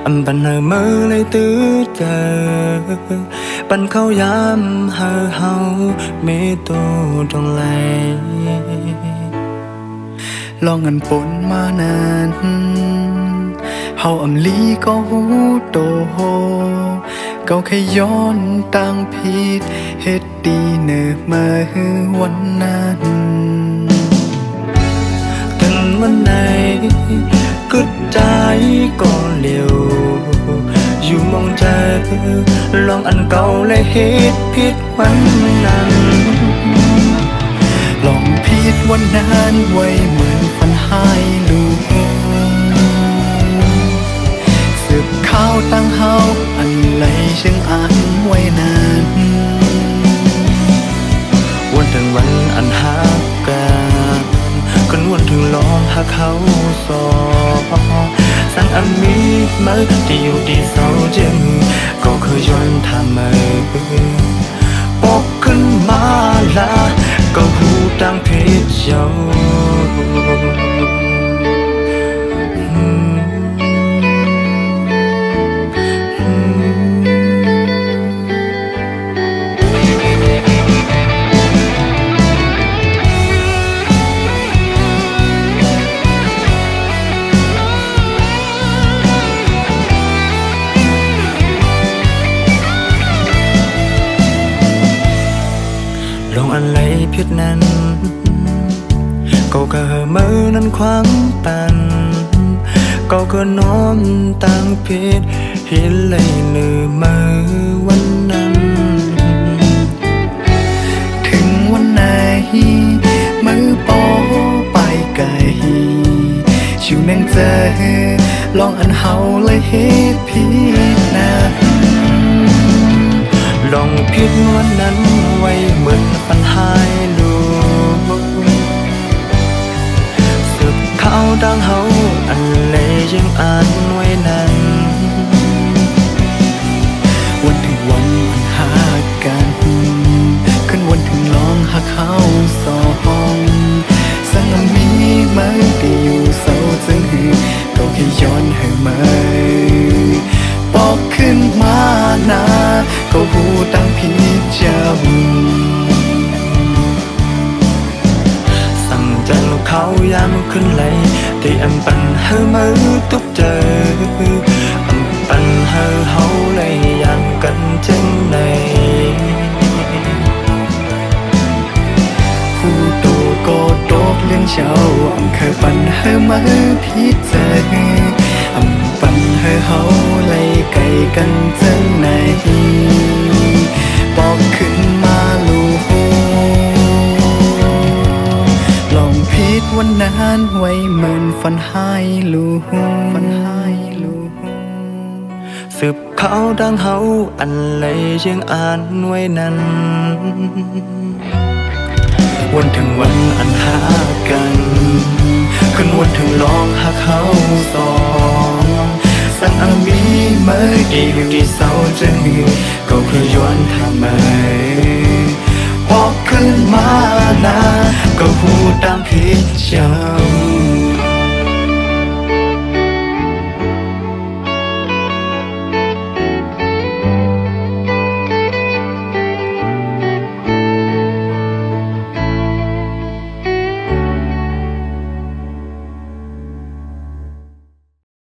บันเฮอมือเลยตื้อเจอปันเขายามเฮาเมตูตรงไหลลองอันปนมานานเฮาลีก็หูโตเก่าแค่ย้อนต่างผิดเฮ็ดดีเนอมาวันนั้นถึงวันไหนกึดใจก็เร็วอยู่มองเจอลองอันเก่าและเฮ็ดผิดวันนั้นลองผิดวันนั้นไว้เหมือนฝันหายลูกสืบข้าวตั้งเฮาอันไหลเชิงอ่านไว้นานวันถึงวันอันหากกันคนวันถึงล้อมหาเขาสอสังอามีมาที่อยู่ที่เศร้าจึงก็เคยย้อนทำมาปกขึ้นมาละก็หูตั้งเพชรเจ้าลงอันไหลผิดนั้นก็เมื่อนั้นความตันก็น้อมตั้งผิดเห็นเลยเลือมือวันนั้นถึงวันไหนมือโปไปไกลชิวแมงเจอลองอันเฮาเลยเฮ็ดผิดนั้นลองผิดวันนั้นไว้เหมือนฝันหายลูกสืบข่าวดังเฮาอันเลยยังอ่านไว้นั้นวันถึงวันอันหากันขึ้นวันถึงลองหาเขาสองสังมีมาที่อยู่เศร้าจึงก็แค่ย้อนให้มาบอกขึ้นมานาก็หูตั้งผิดเจ้าสั่งจันเขายามขึ้นไหลที่ปันเฮอมือตุกเจอปันเฮอเฮาเลยยันกันจังไหนผู้โตก็โตกเลี้ยงเจ้าเคยปันเฮอมือผิดเจอปันเฮอเฮาเลยไกลกันจังไหนบอกขึ้นมาลูกลองผิดวันนั้นไว้เหมือนฝันหายลูกสืบเขาดังเฮาอันเลยยังอ่านไว้นั้นวันถึงวันอันหากันขึ้นวันถึงลองหาเขาสองสังอามีเมื่อกี้อยู่ที่เศร้าจะมีก็เคยย้อนทำไมบอกขึ้นมานะก็พูดตามผิดเจ้า